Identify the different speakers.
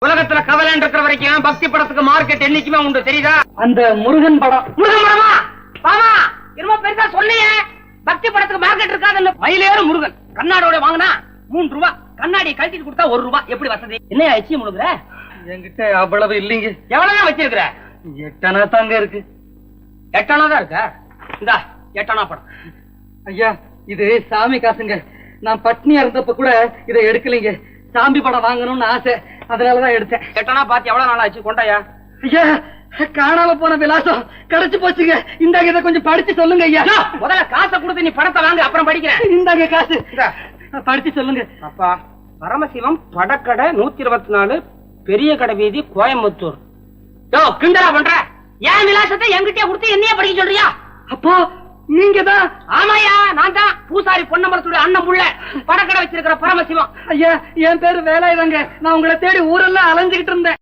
Speaker 1: உலகத்துல கவலைன்னு இருக்கிற வரைக்கும் பக்தி படத்துக்கு மார்க்கெட் என்னைக்குமே உண்டு, தெரியுதா?
Speaker 2: அந்த முருகன் படம்.
Speaker 1: முருகன் படமா? பாமா என்னமோ பெருசா சொன்னியே, பக்தி படத்துக்கு மார்க்கெட் இருக்காதுன்னு. மயிலேறு முருகன் கண்ணாடியோட வாங்கினா 3 ரூபா, கண்ணாடி கழட்டிட்டு கொடுத்தா 1 ரூபா. எப்படி வசதி? என்ன எச்சி முழுகுற?
Speaker 2: என்கிட்ட அவ்வளவு இல்லைங்க.
Speaker 1: எவ்வளவுதான் வச்சிருக்கிற?
Speaker 2: 8 அணா தாங்க இருக்கு.
Speaker 1: 8 அணா தான் இருக்கா? இந்தா 8 அணா படம்.
Speaker 2: ஐயா, இது சாமி காசுங்க. நான் பட்னியா இருந்தப்ப கூட இதை எடுக்கலைங்க. சாமி படம் வாங்கணும்னு ஆசை, அதனாலதான் எடுத்தேன்.
Speaker 1: 8 அணா பாத்து எவ்வளவு நாள் ஆச்சு? கொண்டாயா.
Speaker 2: ஐயா, காணாம போன விலாசம் கிடைச்சு போச்சுங்க. இந்தாங்க, இதை கொஞ்சம் படிச்சு சொல்லுங்க ஐயா.
Speaker 1: முதல்ல காசை கொடுத்து நீ படத்தை வாங்க, அப்புறம் படிக்கிறேன்.
Speaker 2: இந்தாங்க காசு, படிச்சு சொல்லுங்க.
Speaker 1: அப்பா, பரமசிவம் படக்கடை 124, பெரிய கடை வீதி, கோயம்புத்தூர். யோ, கிண்டலா பண்ற? ஏன் விலாசத்தை என்கிட்டயே கொடுத்து என்னைய படிக்க சொல்றியா?
Speaker 2: அப்போ நீங்க தான்?
Speaker 1: ஆமாயா, நான் தான். பூசாரி பொன்னமரத்துடைய அண்ணன் புள்ள, படக்கடை வச்சிருக்கிற பரமசிவம்.
Speaker 2: ஐயா, என் பேரு வேலாயுதங்க. நான் உங்களை தேடி ஊரெல்லாம் அலைஞ்சுகிட்டு இருந்தேன்.